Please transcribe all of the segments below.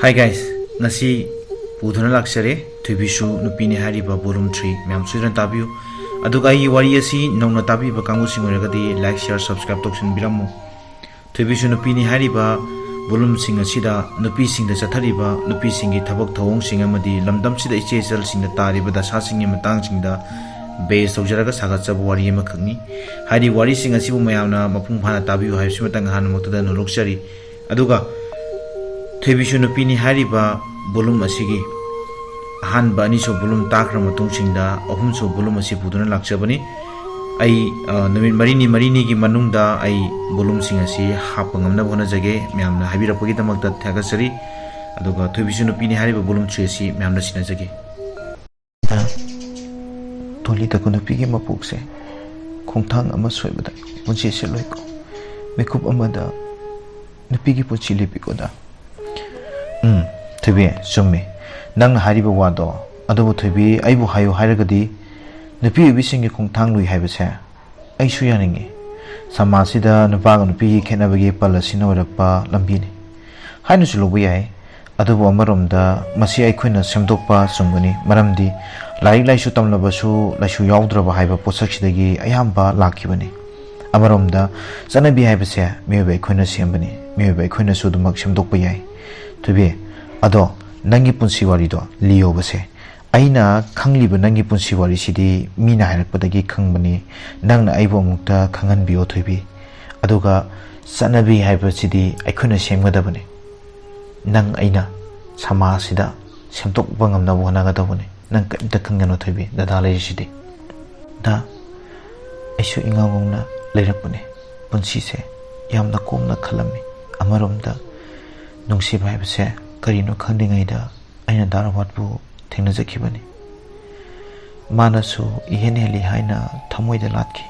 Hi guys, ngasi udhana laksare Thoibisu Nupini hariba Vol.3 myam suiran tabiu aduga ai wari asi nongna tabi ba kangu singoragadi like share subscribe toksin biramu Thoibisu Nupini hariba Vol.3 asida nupi singda chathariba nupi singi thabak thawong singa madi lamdam sida iche chal singda tariba da sa singi matang singda base tawjaraga sagatcha wari ma khangni hari wari singa sibu mayamna mapung phana tabiu haibsi matang han moktada nolokchari aduga Thoibisu Nupini hariba Vol. Asigi ahanba aniso Vol. Takra matung singda ahumso Vol. Asi puduna lakchabani ai numit marini gi manungda ai Vol. Sing asi hapangamna bona jage myamna habirapagi damakta thagasari aduga Thoibisu Nupini hariba Vol.3 asi myamna sina jage toli ta kono pigi mapukse khongthang ama soibada punchi se loiko mekup amada nupigi punchi lepiko da Thoibi summi nang hariba wado adubu Thoibi aibu hayo hairagadi nupi ubisingi khongthang lui haibase ai su yaningi samasida nupaga nupi khenabagi palasina orakpa lambini hainu sulubu yai adubu amaromda masi aikhoina semdokpa sumgani maramdi larik laisu tamlabasu laisu yaudraba haiba posaksidagi ayamba lakhibani amaromda chanabi haibase meba aikhoina sembani meba aikhoina sudumak semdokpa yai Thoibi ado nangi punsi wari do liyo base aina khangliba nangi punsi wari sidi mina harakpadagi khangbani nangna aibo mukta khangan biyo Thoibi aduga sanabi haiba sidi aikhoina semgadabani nang aina sama sida semtok bangamna wanaga dabani nang kamta khangano Thoibi dada lai sidi da aisu ingawongna leirapani punsi se yamna komna khalami amaromda nungsi bhai base karino khandingaida aina darawatbu thengnajakibani manasu iheneli haina thamoida latki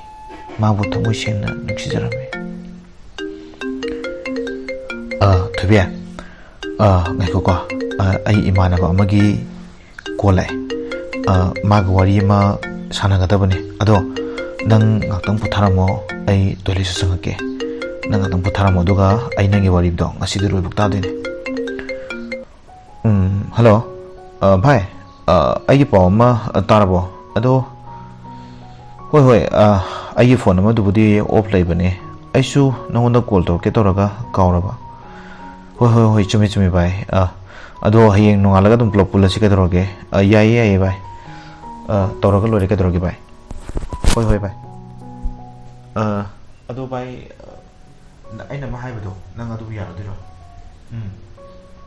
mabu thamoi sengna nungsijarame Thoibi ngaiko ko ai imanaba amagi kolai maga wari ma sanagadabani ado nang ngaktang putharamo ai toilesu sangake nang ngaktang putharamo duga ai nangi wari do ngasi de roibuk tadine hello bhai ai paw ma tarabo ado hoi ai phone ma dubudi off laibane aisu nangona call torke toraga kauraba hoi chumi bhai ado hayeng nongalaga dum plop pulasi ka toroge yai bhai toraga lore ka toroge bhai hoi bhai ado bhai aina ma haibado nang adu yaradiro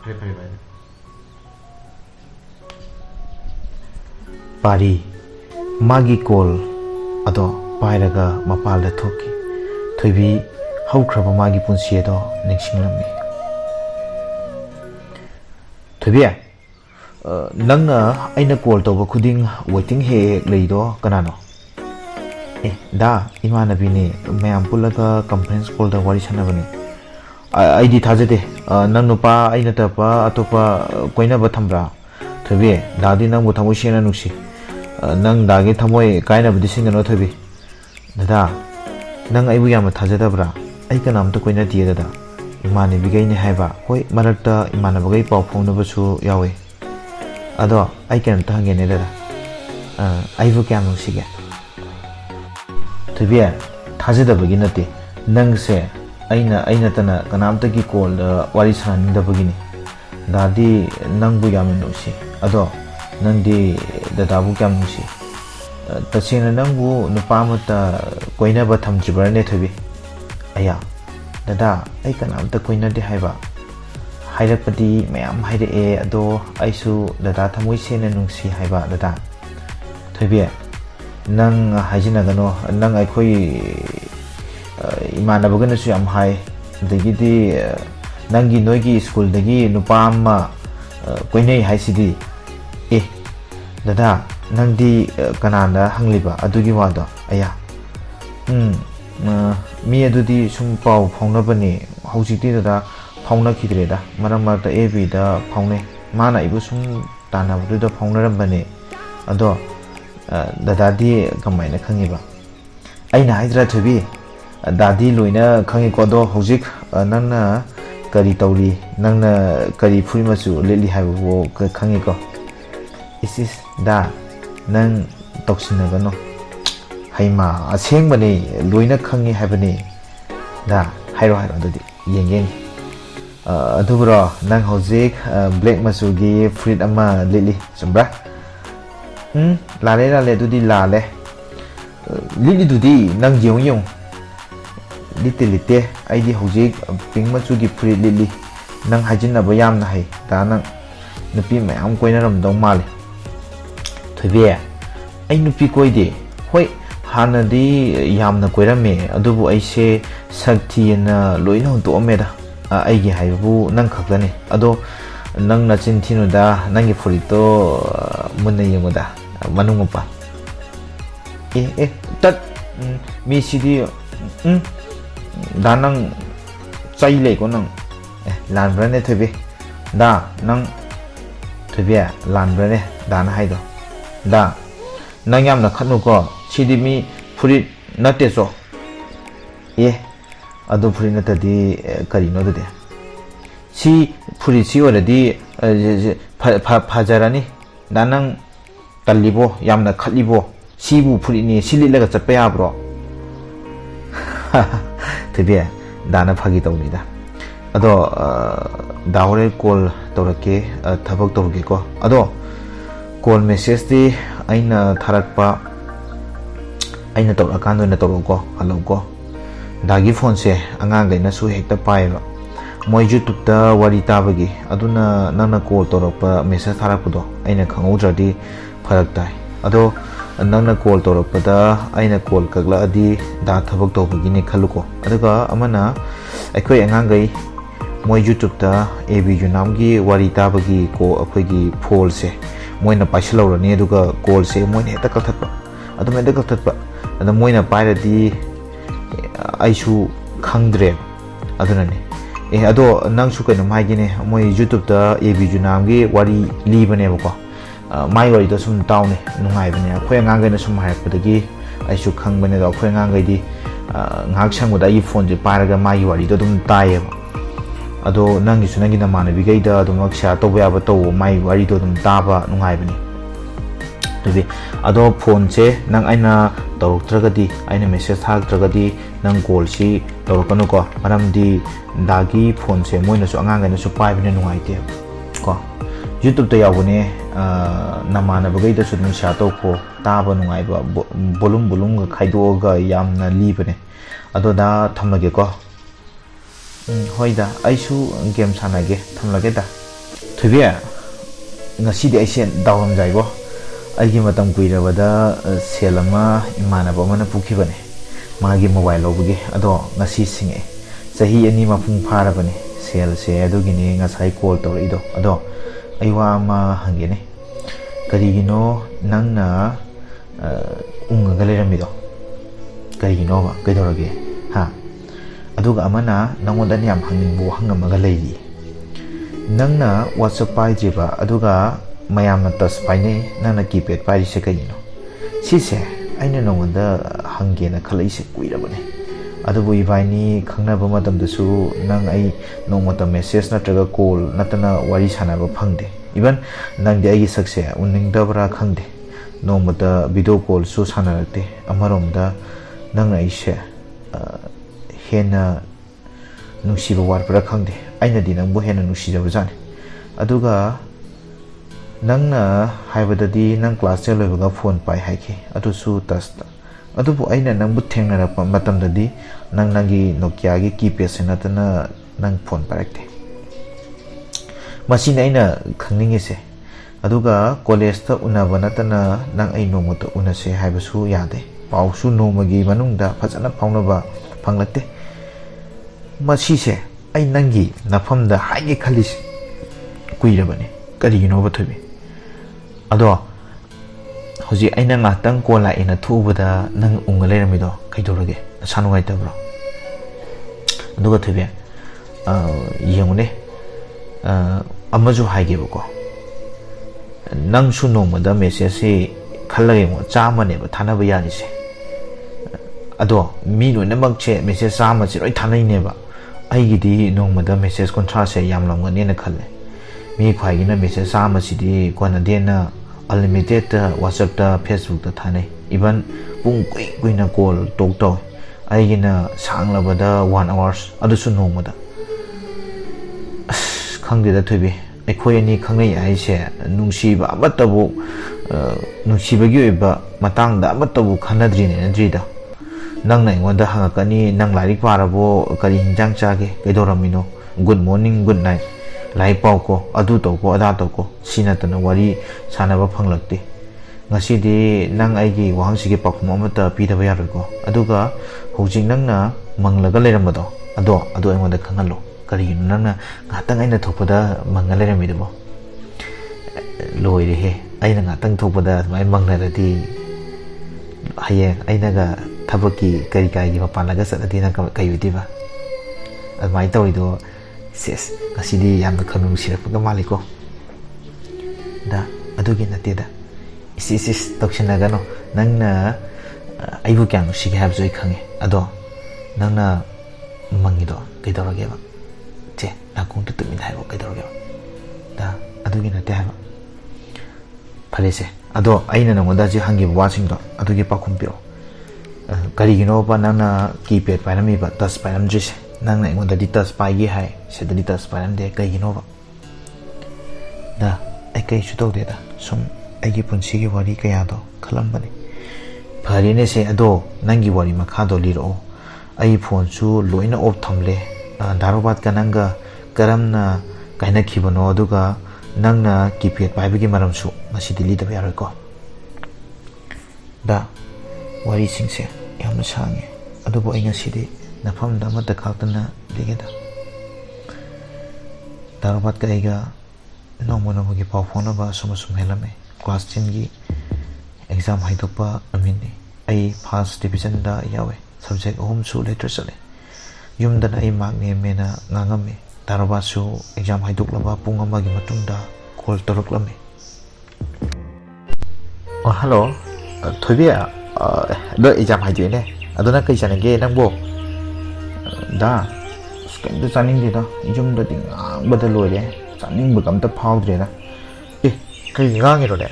pare bhai Pari magi call ado pairaga mapalda thoki Thoibi haukraba magi punsi ado ningsinglammi Thoibi nangna aina call toba khuding waiting he leido kanano da imanabi ne mayam pulaga conference call da wari sanabani aidi thajade nang nupa aina tapa atopa koina ba thambra Thoibi dadi nang bu thamoi sena nuksi nang dagi thamoi kaina budi singano Thoibi dada nang aibu yama thajadabra ai kanam to koina tie dada imani bigai ne haiba hoi marakta imana bagai paw phone basu yawe ado ai kan ta hangene dada aibu kyam nuksige Thoibi thajadabagi nate nang se aina tana kanam ta gi call wari sanin da bagini dadi nang bu yam nuksi ado nangdi dadabu kyam nusi tasena nangbu nupa mata koina ba thamjibra ne Thoibi aya dada ai kanamta koina de haiba hairakpadi mayam haire e ado aisu dada thamoi sena nungsi haiba dada Thoibi nang hajina gano nang aikoi imana bagana su yam hai dagidi nangi noigi school dagi nupa amma koinai haisidi dada nangdi kananda hangliba adugi wado aya mi adudi sum paw phaunabani haujikti dada phauna khidreda maram marta ab da phaune mana ibu sum tana budu da phaunaram ado dada di kamaina khangiba aina haidra Thoibi dadi loina khangi ko do hojik nangna kari tauri nangna kari furi machu lili haibu khangi ko is da nang toksinagano haima aseng bani loina khangi haibani da hairo adudi yeng adubro nang hojik black machu gi fruit ama lili sumbra lale dudi lale lili dudi nang yong lite aidi hojik pink machu gi fruit lili nang hajinaba yamna hai da nang nupi mayam koinaram dong mali thoibi ai nupi koide hoi hanadi yamna koirame adubu aise sakti na loina to ameda aigi haibu nang khakdani ado nang na chinthinu da nangi furito munna yemoda manunga pa tat mi sidi da nang chai le ko nang lan brane thoibi da nang thoibi lan brane da na haido da nang yamna khanu ko sidi mi furit nate so ado furit natadi karino de si furit si already phajarani danang tallibo yamna khalibo sibu furit ni sililaga chatpa yabro tebe dana phagi tawni da ado dawre call tawrake thabak tawge ko ado call message di aina tharakpa aina tawrakando na tawko hello ko dagi phone se anga gaina su hekta paiba moi youtube ta wari tabagi aduna nana call tawrakpa message tharakpudo aina khangaudradi pharak tai ado nana call tawrakpada aina call kakla adi da thabak tawbagi ne khaluko aduga amana aikoi anga gai moi youtube ta abju namgi wari tabagi ko akhoi phone se moina paisalaurani aduga call se moina heta kathatpa aduma heta kathatpa ada moina pairadi aisu khangdre adunani ado nangsu kaino maigine moi youtube ta abju namgi wari libane bako mai wari da sum taune nungai bane khoi ngang gaina sum haipudagi aisu khangbane da khoi ngang gaidi ngak sangbuda I phone je paraga mai wari da dum taye ado nangi sunangi na manabi gaida dum aksha to ba to mai wari do dum taba nungai bane tobi ado phone che nang aina tawragadi aina message thagtragadi nang call si tawrakanu ko maramdi dagi phone se moina su anga gaina su pai bane nungai te ko youtube ta yawune namana bagai da sudun sha to ko taba nungai ba bolum ga khaido ga yamna libane ado da thamlage ko hoida aisu game sanage thamlage da thoibi ngasi de aisen dawam jaibo aigi matam kuirabada selama imana ba mana pukhi bane magi mobile lobugi ado ngasi singe sahi ani mapung phara bane sel se ado gini ngasai call to ido ado aiwa ma hangene karigino nangna unga galeramido karigino ba kaidorage ha aduga amana nangodan yam hangingbu hangamaga leiri nangna whatsapp pai jiba aduga mayamna tas paine nangna keypad pai se kaino sise aina nangoda hangena khalaise kuirabane adubu ibaini khangnaba matamdasu nang ai nongmata message natraga call natana wari sanaba phangde even nang de ai sakse unningdabra khangde nongmata video call su sanarakte amaromda nang ai se hena nungsiba warpra khangde aina di nang bo hena nungsiba jani aduga nangna haibadadi nang class che loibaga phone pai haike adu su tasta adubu aina nang bu thengnara matamdadi nang nangi nokia gi keypad senatana nang phone parakte masina aina khangninge se aduga college ta unaba natana nang ai nomoto unase haibasu yade pausu nomagi manungda phajana paunaba phanglate masise ai nangi nafamda haige khalis kuirabane karigino bathobi ado hoji aina ngatang ko la ina thubada nang ungale ramido kaidorage sanugai tabro aduga thobi yengune amaju haige bako nang su nomada message se khallage mo chama ne ba thanaba yani se ado mi no namak che message chama che roi thanai ne ba ꯑꯩꯒꯤꯗꯤ ꯅꯣꯡꯃꯗ message ꯀꯨꯟꯊ꯭ꯔꯥꯁꯦ ꯌꯥꯝꯂꯝꯒꯅꯦꯅ ꯈꯜꯂꯦ ꯃꯤ ꯈ꯭ꯋꯥꯏꯒꯤꯅ message ꯆꯥꯝꯃꯁꯤꯗꯤ ꯀꯣꯟꯅꯗꯦꯅ ꯑꯟꯂꯤꯃꯤꯇꯦꯗꯇ ꯋꯥꯆꯞꯇ ꯐꯦꯁꯕꯨꯛꯇ ꯊꯥꯅꯩ even ꯄꯨꯡ ꯀꯨꯏꯅ call ꯇꯣꯛ ꯇꯧꯋꯦ ꯑꯩꯒꯤꯅ ꯁꯥꯡꯂꯕꯗ 1 hour ꯑꯗꯨꯁꯨ ꯅꯣꯡꯃꯗ ꯑꯁ ꯈꯪꯗꯦꯗ ꯊꯣꯏꯕꯤ ꯑꯩꯈꯣꯏ ꯑꯅꯤ ꯈꯪꯅꯩ ꯍꯥꯏꯁꯦ ꯅꯨꯡꯁꯤꯕ ꯑꯃꯠꯇꯕꯨ ꯅꯨꯡꯁꯤꯕꯒꯤ ꯑꯣꯏꯕ ꯃꯇꯥꯡꯗ ꯑꯃꯠꯇꯕꯨ ꯈꯟꯅꯗ꯭ꯔꯤꯗ ꯅꯪꯅ ꯑꯩꯉꯣꯟꯗ ꯍꯪꯉꯛꯀꯅꯤ ꯅꯪ ꯂꯥꯏꯔꯤꯛ ꯄꯥꯔꯕꯣ ꯀꯔꯤ ꯍꯤꯟꯖꯥꯡ ꯆꯥꯒꯦ ꯀꯩꯗꯧꯔꯝꯃꯤꯅꯣ ꯒꯨꯗ ꯃꯣꯔꯅꯤꯡ ꯒꯨꯗ ꯅꯥꯏꯠ ꯂꯥꯏꯔꯤꯛ ꯄꯥꯎꯀꯣ ꯑꯗꯨ ꯇꯧꯀꯣ ꯑꯗꯥ ꯇꯧꯀꯣ ꯁꯤ ꯅꯠꯇꯅ ꯋꯥꯔꯤ ꯁꯥꯟꯅꯕ ꯐꯪꯂꯛꯇꯦ ngasi nang aigi wahang sige pakhum amata pidaba yaroiko aduga hojing nangna manglaga leirambado ado aingonda khangallo karigino nangna ngatang aina thokpada mangala leiramidubo loire he aina ngatang thokpada mai mangnaradi haye aina ga thabaki kari gi mapanaga sadadi nang kayudiba admai tawido ses ngasidi yamna khanung sirapga maliko da adugi nateda इस तौशनगनो नंगना आइबु क्या नुसिगे हाबजोय खंगे अदो नंगना मंगिदो कइदोरगेबा चे नाकुंग तु तुमिन हाइबो कइदोरगेबा दा अदुगी नते हाबा फरेसे अदो आइना नंगोदा जे हंगी वासिंगदो अदुगी पाखुमपिरो करिगिनो बा नंगना कीपैड पाइरमीबा टच पाइरमद्रिसे नंगना एंगोदा दि टच पाइगे हाय सेदि टच पाइरमदे कइगिनो बा दा आई कइसु तौदेदा सुम अगी पुंसी वारी कयादो खलम्बने फरीने से अदो नंगी वारी मखादो लिरो आई फोन सु लोइना ऑफ थमले दारोबात का नंगा करमना काइना खिबनो अदुगा नंगना कीपैड पाइबगी मरम सु मसी दिली दबे यारको दा वारी सिंसे यामना सांगे अदुबो आइना सिदि नफम दमत खातना दिगेदा दारोबात का आइगा नोमोनोमोगी पाव फोनबा सुमसुम हेलमे क्लास 10 की एग्जाम हाइदोपा अमिने आई फर्स्ट डिवीजन दा यावे सब्जेक्ट अहम सु लेटर चले युमदन आई मार्क ने मेना ngangamme दारोबा सु एग्जाम हाइदोकलबा पुंग अमागी मतुंगदा कॉल तोरकलमे हेलो थोबिया लो एग्जाम हाइदोने अदुना कै जानेगे नंगबो दा स्कैन चानिंगदेदा युमदा दिंगांबदा लोरे चानिंगबा कमता फावद्रेदा कई ngangiरो दे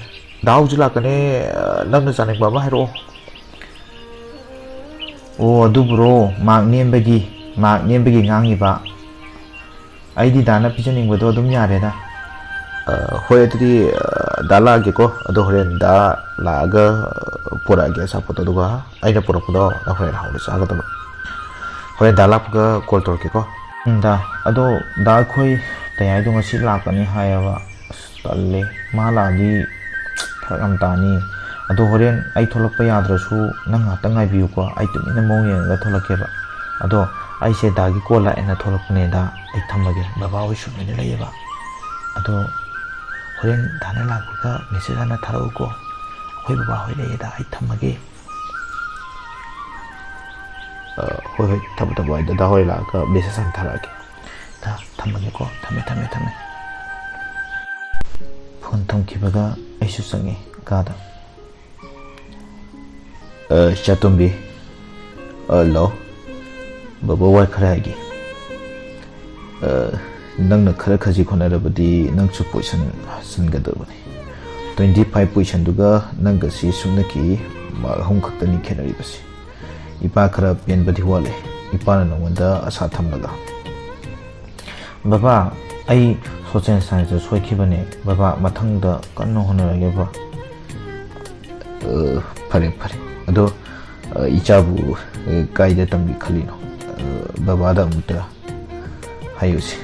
दाउजु लाकने नंगना जानिंग बाबा हाइरो ओ अदु ब्रो मार्क नेमबगी ngangiba आइदी दाना पिजनिंगबदो अदुम यारेदा होय अदुदी दाला गेको अदो होरेन दा लागा पोरागे सापोतो दुगा आइना पोरपदो दा होरेन हाउले सागदो होय दाला पुगा कॉल तोरकेको दा अदो दा खोय तयाइदो ngasi लाकनी हायाबा तल्ले मालादी फरम तानी अदो होरेन आई थोलकपा याद्रसु नंग हातंग आइबियुको आई तुमिना मोंगेंगा थोलकेबा अदो आई से दागी कोला एना थोलकने दा आई थमगे बाबा होय सुमेने लयेबा अदो होरेन दाना लाकुका मेसेज आना थारौको होय बाबा होय लयेदा आई थमगे होय होय थब आई दा होय लाका मेसेज आना थाराके दा थमगे को थमे फोन थमखिबगा ऐसु संगे गादा चातुंबी लो बाबा वाय खरागी नंगना खरा खजी खोनारबदी नंगसु पोजिशन सनगदबने 25 पोजिशन दुगा नंगसी सुनकी हम खतनी खेनरिबसी इपा खरा पेनबदी वाले इपाना नंगदा आशा थमलगा बाबा आई सोशल साइंस सोखिबने बाबा मथंगदा कन्नो होनरगेबा फरे अदो इचाबु कायदा तंबी खलिनो बाबा दा मुतरा हायुसी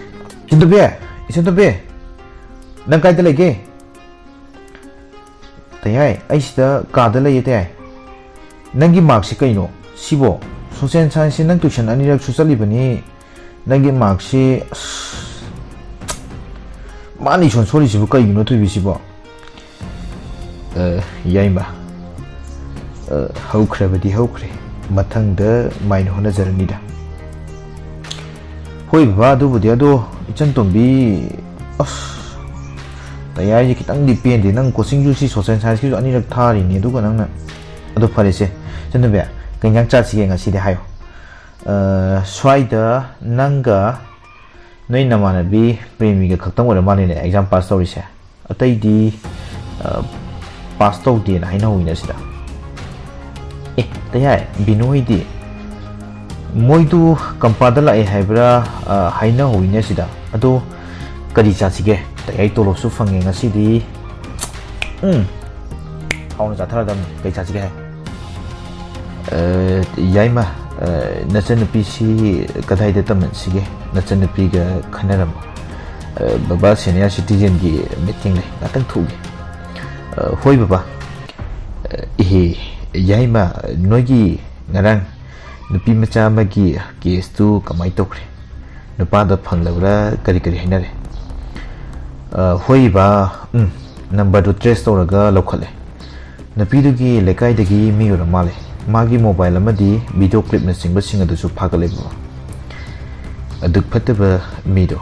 इचंतबे नंग कायदा लेगे तयाय आइसिदा कादा लये तयाय नंगी मार्क्स कइनो सिबो सोशल साइंस नंग ट्यूशन अनिरक सुचलिबनी नंगी मार्क्स मानी सोन सोरी सिबु कइनो थुबिसिबो याइमा हौख्रेबदी हौख्रे मथंगदा माइन होना जरनीदा होय बाबा दुबुदि अदो इचन तोंबी अस तयाय खितंग डिपेंड नंग कोचिंग जुसी सोशल साइंस की अनिरक थारिनी दुगा नंगना अदो फरेसे चनबे कइयांग चासिगे ngasi de hayo Swaida Nanga Noi Namanabi Premiga Katam Mani exam pass story se Atai di pass out di I know in a sida Taya Binoi di Moidu Kampadala e Hebra Haina in a sida Ado Kadisa Sige Taya Tolo Sufang in a city How is that them? Kaisasige Yaima Nathan PC Katai de Taman Sige Nathan Piga Kanaram Baba senior citizen gi meeting natang thugi hoi baba yaima nogi ngarang nupi macha magi case tu kamai tokre nupa da phanglabra kari kari hinare hoi ba number to trace toraga lokhale nupi dugi lekai dagi mi ura male magi mobile amadi video clip na singba singa du su phagale ba aduk phataba mi do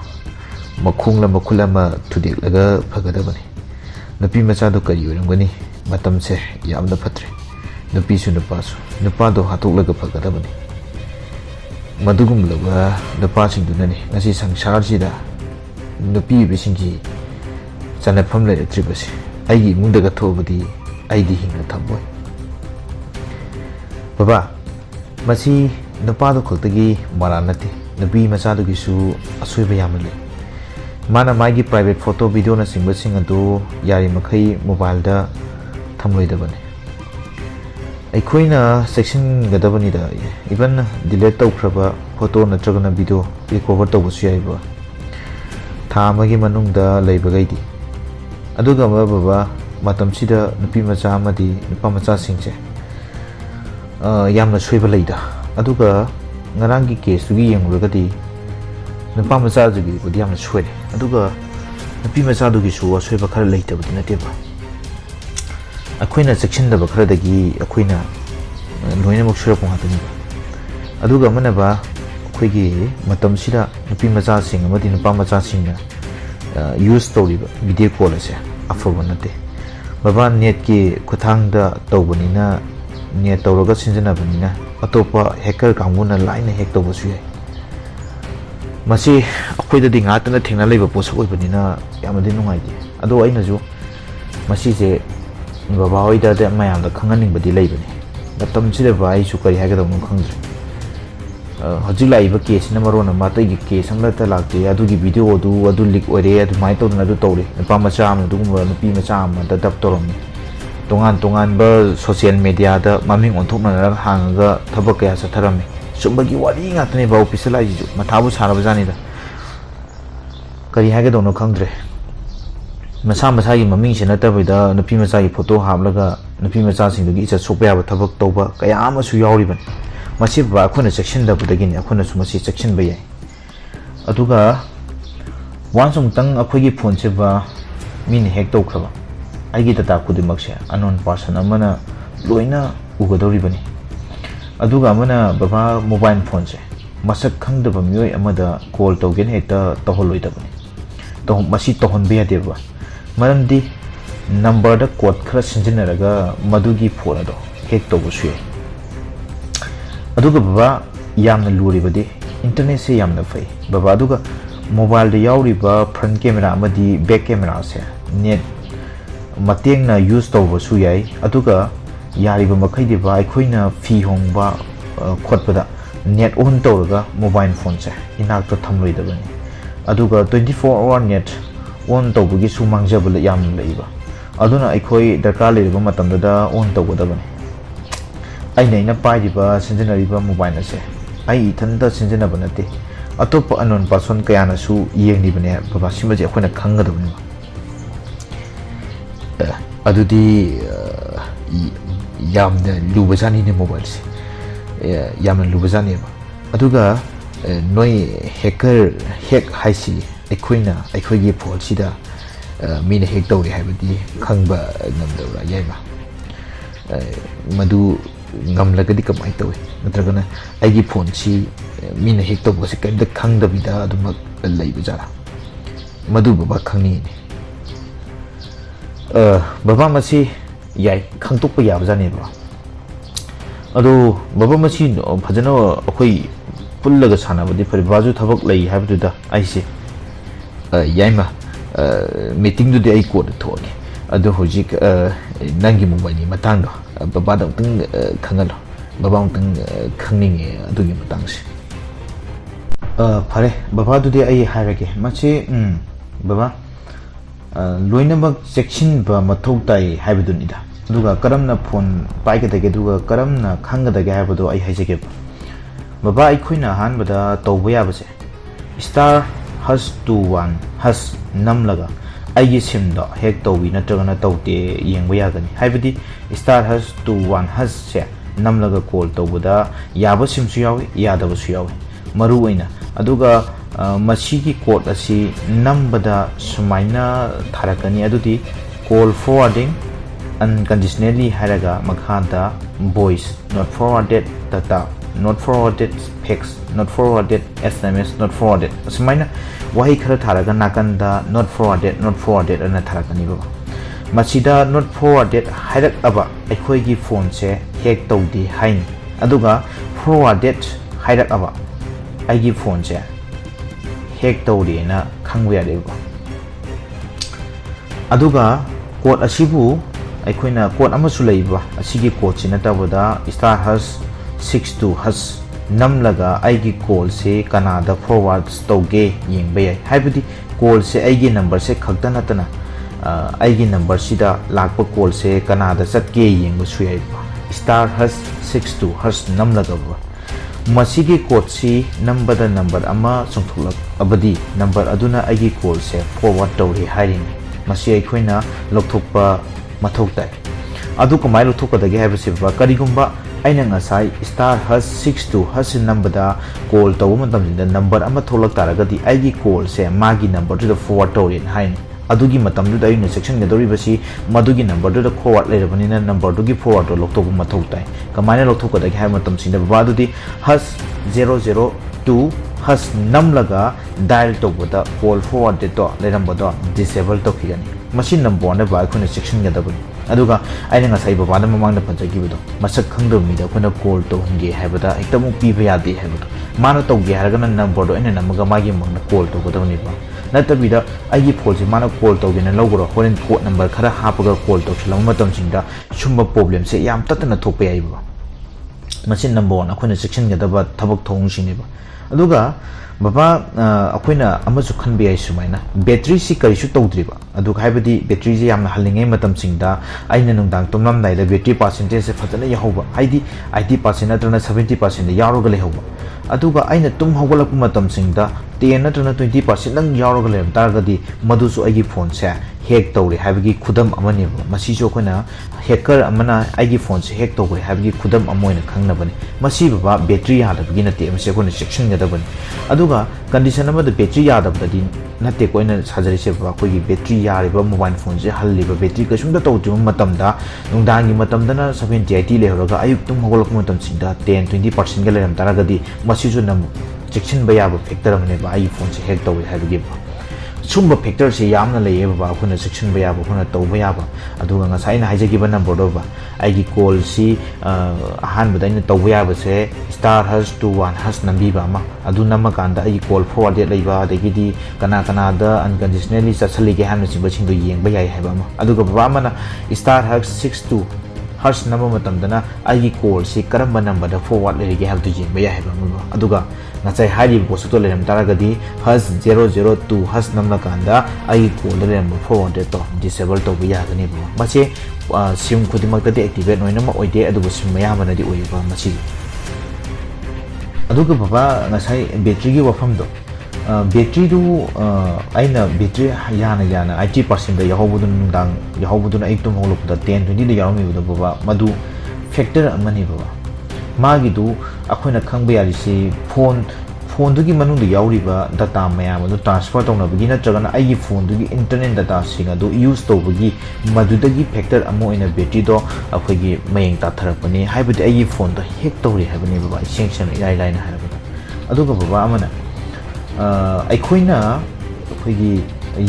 Makungla Makulama to the Laga Pagadabani. The Pimasado Kayurangani, Matam se Yam the Patre, the Pisu Nupasu, Nupado Hatu Laga Pagadabani. Madugum Laga, the passing to Nani, Nasi Sang Sharjida, the P. Bisingi, Sanapamla Tribus, Agi Mundagatovadi, Idi Hinga Tamboy. Baba, Masi, Nupado Kotagi, Maranati, the P. Masado Gisu, Asuba Yamali. Mana magi private photo video na singba sing adu yari makai mobile da thamloi da bane aikoina section ga da bani da even delete tau khraba photo na tragana video recover tau busu yai ba tha magi manung da leiba gaidi aduga baba matam sida nupi macha amadi nupa macha singse yamna soiba leida aduga ngarangi case gi yengragadi Nupa macha jugi budi yamna soire aduga nupi macha dugi su soiba khara leitabudi nateba akoina section da bakra dagi akoina loina moksura pongatani aduga manaba akoigi matam sida nupi macha sing amadi nupa macha singna use tawriba video call ase afoba nate baba net ki kuthang da tawbanina net tawraga sinjana banina atopa hacker kanguna line hack tawbasu yai Masi akwai da dinga tana thengna leiba posa oi banina yamadi nungai di ado aina ju masi je baba hoi da mayam da khanganing badi leibani matam sida bai su kari haga da mun khangdre hajik lai ba case na marona ma tai gi case amla ta lakte adu gi video adu leak ore adu mai to na adu tore pa macha am du gum nupi macha am da dap torom tongan ba social media da maming onthok na hanga thabak kaya sa tharami Sumbagi wali ngatne ba office lai ju mathabu saraba jani da kari haga dono khangdre masa gi maming se nata bida nupi macha gi photo hablaga nupi macha sing dugi cha sokpa ya thabak toba kaya ama su yauri ban masi ba khona section da budagi ni khona su masi section ba yai aduga wansung tang akhoi gi phone se ba min hack to khaba ai gi data kudimak se unknown person amana loina ugadori bani aduga amana baba mobile phone se masak khangdaba myoi amada call togen heta toholoi dabani to masi tohon be yadeba maramdi number da code khara sinjinaraga madugi phone ado hack to busu aduga baba yamna luri badi internet se yamna fai baba aduga mobile da yauri ba front camera amadi back camera se net mateng na use to busu yai aduga Yariba Makai ba aikoina fi hongba khotpada net on tawraga mobile phone se inakta thamloi dabani aduga 24-hour net on tawbugi su mangjabala yam leiba aduna aikoi darkar leiba matamda da on tawgadabani aina ina paidiba sinjanariba mobile se ai ithanda sinjana banate atopa unknown person kayana su yenglibane baba simaje akoina khangadabani adudi yamna lubajani ne mobile se yamna lubajani ba aduga noi hack haisi aikoina aikoigi phone sida mina hack tawri haibadi khangba ngamdawra yaiba madu ngamlagadi kamai tawi natragana aigi phone si mina hack tawba se kaimda khangdabida aduma leibajara madu baba khangni baba masi yai khangtokpa yabajani ba ado baba masi phajana akhoi पुल्लगा सानाबदी फरे बाजु थबक लई हाबदुदा आइसे Yaima meeting दुदि आई code थोगे अदो होजिक नंगी mobile Matang बाबा दंग खंगलो बाबा दंग खंगनिंगे अदुगी मतंगसे फरे बाबा दुदि आई हारगे मचे बाबा लोइनमक सेक्शन बा मथौ ताई हाबदुनिदा दुगा करमना फोन पाइगदगे दुगा करमना खंगदगे हाबदो आई हाइजेगे बाबा अखोइना अहानबदा तौबा याबसे स्टार हस 21 हस नमलगा आइगे सिमदो हेक तौबी नत्रगना तौते येंबा यागनी हाइबदी स्टार हस 21 हस से नमलगा कॉल तौबदा याबा सिमसु यावे यादबसु यावे मरु ओइना अदुगा मसीगी कोड असी नंबदा सुमाइना थारकनी अदुदी कॉल फॉरवर्डिंग unconditionally हायरगा मखादा voice not forwarded data not forwarded fax not forwarded SMS not forwarded असमाइना वही खरा थारगा नाकंदा not forwarded अना थारकनी बा मसीदा not forwarded हायरक अबा अखोइगी फोन से हैक तौदी हाइन अदुगा forwarded हायरक अबा आइगी फोन से हैक तौरीना खंगबा यादेबा अदुगा कोड असिबु अखोइना कोड अमसु लैबा असिगी कोड से नतबदा स्टार हस 62 हस नमलगा आइगी कॉल से कनादा फॉरवर्ड तौगे येंबा याय हाइबदी कॉल से आइगी नंबर से खगता नतना आइगी नंबर सिदा लाकपा कॉल से कनादा चटके येंबा सुयाय स्टार हस 62 हस नमलगा मसीगी कोड सी नंबर नंबर अमा संथुलक अबदी नंबर अदुना आइगी कॉल से फॉरवर्ड तौरे हाइरिंग मसी अखोइना लौथोकपा मथौ ताई अदु कमाय लौथोकदगे हाइबसिबा करिगुंबा आइना ngasai स्टार हस 62 हस नंबरदा कॉल तौब मतमजिदा नंबर अमा थोलक तारगदी आइगी कॉल से मागी नंबर टू द फॉरवर्ड तौरेन हाइन अदुगी मतमदुदा आइना section गदोरिबसी मदुगी number two the forward लेरबनिना number two forward लौथोक मथौ ताई कमायना लौथोकदगे हाइ मतमसिदा बादुदी हस 002 हस नमलगा डायल तौबदा कॉल फॉरवर्ड तो लेरंबदो डिसेबल तौखिगनी मसी नंबर ने बा अखोना सेक्शन गदबनी अदुगा आइना ngasai बाबादा ममांगदा फंजगिबदो मसक खंगदो मीदा अखोना कॉल तो हंगे हाइबदा एकदम पीबा यादे हाइबदो माना तौगे हारगना नंबर दो आइना नमगा मागी मंगना कॉल तो गदबनी बा नतबिदा आइगी फोन से माना कॉल तौगेना लौगरो होरेन कोड नंबर खरा हापगा कॉल तौसलम मतमसिंदा सुंबा प्रॉब्लम से याम ततना थोपे आइबा मसी नंबर 1 अखोना सेक्शन गदबा थबक थोंगसिनेबा अदुगा बाबा अखोइना अमसु खनबे आइ सुमाइना बैटरी सी करिसु तौद्रिबा अदुगा हाइबदी बैटरी जे यामना हलिंगे मतमसिंदा आइना नुंदांग तोमलमदाइदा बैटरी परसेंटेज से फजना यहोबा हाइदी 80% नत्रना 70% यारोगा लेहोबा अदुगा आइना तुम हौगलक मतमसिंदा 10 नत्रना 20% नंग यारोगा लेम तारगदी मदुसु आइगी फोन से हैक तौरे हाइबगी खुदम अमने मसीजो कोना हैकर अमना आइगी फोन से हैक तौरे हाइबगी खुदम अमोइना खंगनबनी मसी बाबा बैटरी यादबगी नते मसे कोना सेक्शन गदबनी अदुगा कंडीशन अमदा बैटरी यादबददी नते कोइना साजरिसे बाबा कोइगी बैटरी यारिबा मोबाइल फोन से हल्लिबा बैटरी कसुंदा तौजु मतमदा नुंदांगी मतमदना 70-80 लेहरगा अयुक तुम हगोलक मतमसिंदा 10-20% ग लेरम तारगदी मसीजो नम सेक्शन बयाबा फैक्टर अमने बा आई फोन से हैक तौरे हाइबगी सुंब फैक्टर से यामना लैये बाबा अखोना सेक्शन बयाबा अखोना तौबा याबा अदुगा ngasai हाइजगिबा नंबर दो बा आइगी कॉल सी अहानबदा इन तौबा याबा से स्टार हस 21 हस नंबीबा अमा अदु नम्मा कांदा आइगी कॉल फॉरवर्ड लैबा अदगिदी कना कनादा अनकंडीशनली चसलिगे हामना सिंबा सिंदो येंबा याय हाइबा अमा अदुगा बाबा मना स्टार हस 62 हर्स नंबर मतमदना आइगी कॉल से करम नंबर दा फॉरवर्ड लेगे हाब तो येंबा याय हाइबा अमा अदुगा ngasai hari bosu to leram taragadi has 002 has namna kanda ai call leram forward to disable to biya gani ba mache sim khudimak ta activate noina ma oide adu sim maya mana di oiba machi aduga baba ngasai battery gi wafam do battery du aina battery yana 80% da yahobudu nundang yahobudu na iktum holu da 10-20 da yaromi bu baba madu factor amani baba मागी दु अखोइना खंबा यारिसि phone दुगी मनुंग द याउरिबा data मयाम अदु ट्रांसफर तौनबगी नत्रगना आइगी फोन दुगी इंटरनेट डाटा सिंग अदु यूज तौबगी मदुदगी फैक्टर अमो इन बैटरी दो अखोइगी मयंग ताथरपनी हाइबदि आइगी फोन दो हैक तौरि हाइबनि बाबा सेंक्शन इलाइ लाइन हाइबदा अदुगा बाबा अमना अखोइना अखोइगी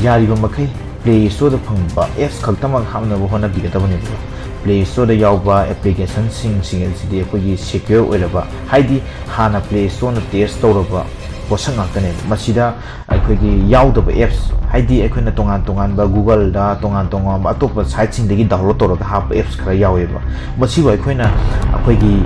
यारिबा मखै प्ले स्टोर द फंगबा एप्स खक्तमक हामनबो होना बिगतबनि बाबा Play Store da yauba application sing asidi akhoi secure oiraba haidi hana Play Store na test tawraba posang ngakane masida akhoi yaudaba apps haidi akhoi na tongan ba Google da tongan ba atopa site sing dagi download tawraga hap apps khara yaweba masi wa akhoi na akhoi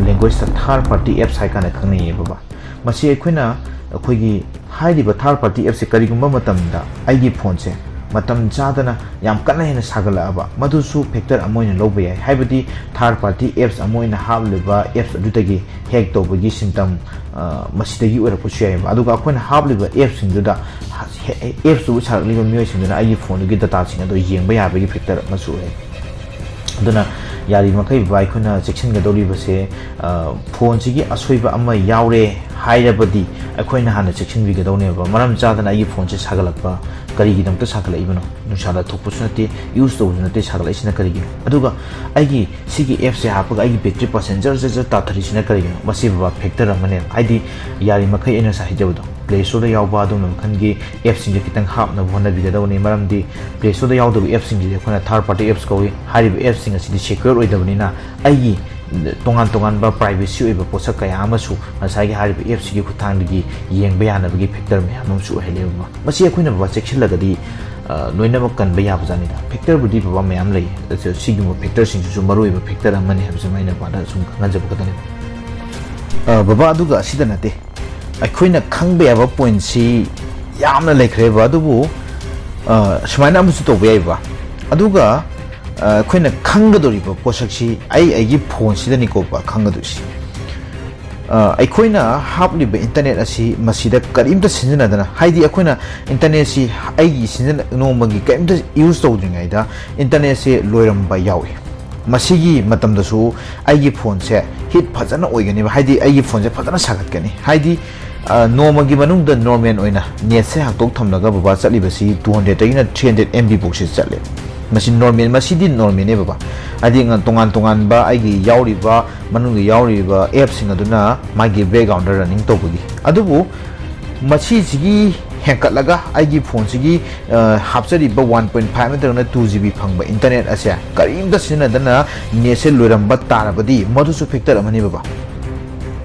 language ta third party apps hai kana khangne ba masi akhoi na akhoi haidi ba third party apps se karigumba matamda aigi phone se matam chadana yam kana hena sagala aba madusu factor amoina loba yai haibadi third party apps amoina habliba apps adutagi hack tobagi symptom masidagi ora pusyai ba aduga akoina habliba apps singduda apps tu sagaliba miyoi singduna ai phone gi data sing ado yengba yabagi factor masu hai aduna yari makai bai khuna section ga dori base phone sigi asoiba amma yaure hairabadi akoina hana section bi ga dawne ba maram chadana ai phone se sagalakpa karigi damta sakala ibano nusala thokpusu nate use to nate sakala isina karigi aduga aigi sigi app se hapaga aigi battery passenger je ta thari sina karigi masi ba factor amane aidi yari makai ena sa hijawdo Play Store da yauba adum namkhangi app sing kitang hap na bhona bi da woni maramdi Play Store da yaudo app sing je khona third party apps ko harib app sing asidi secure oidabani na aigi tongan ba privacy oiba posak kaya amasu masai gi harib app sigi khutang gi yengba yana bagi factor me amam su heleba masi akhuna ba section lagadi noina ma kan ba ya bajani da factor budi ba mayam lei sigi mo factor sing su maroi ba factor amani habse maina ba da sum nganja ba kadani baba aduga asida nate akhuna khangbe aba point si yamna lekre ba adubu smaina amsu to ba ba aduga akhuna khangadori ba posaksi ai phone sidani ko ba khangadusi akhuna hapli ba internet asi masida karimta sinjana dana haidi akhuna internet si aigi sinjana nomagi kaimta use tawdringai da internet se loiram ba yawi masigi matam da su aigi phone se hit phajana oigani ba haidi aigi phone se phajana sagat kani haidi nomagi manung da normal oina net se haktok thamlaga baba chali basi 200 tagina 300 MB box se chale masi normal masidi normal ne baba adi ngan tongan ba aigi yauri ba manung yauri ba app sing aduna magi background running tobugi adubu masi sigi hengkatlaga aigi phone sigi hapsari ba 1.5 meter na 2GB phangba internet asya karimda sina dana net se loiramba tarabadi madusu factor amani baba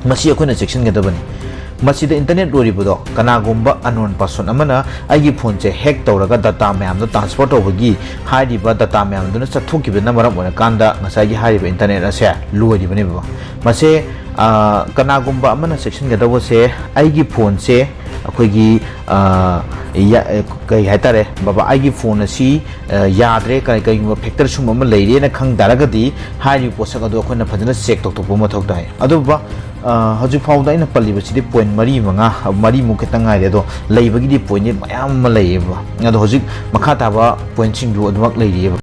masi akoina section ga dabani masida internet lori bodo kana gomba unknown person amana aigi phone che hack tawraga data mayam da transfer tawbagi haidi ba data mayam duna chathoki bena maram ona kanda ngasai gi haidi ba internet ase lori bane ba mase kana gomba amana section ga dawo se aigi phone che akhoi gi kai haitare baba aigi phone asi yadre kai factor sum ama leire na khang daragadi haidi posak ado akhoi na phajana check tok tok ma thok dai ado ba haju fauda ina palli basi point mari mu ketang ngai de do leibagi di point mayam ma leiba ado hojik makha ta ba point sing du adwak leire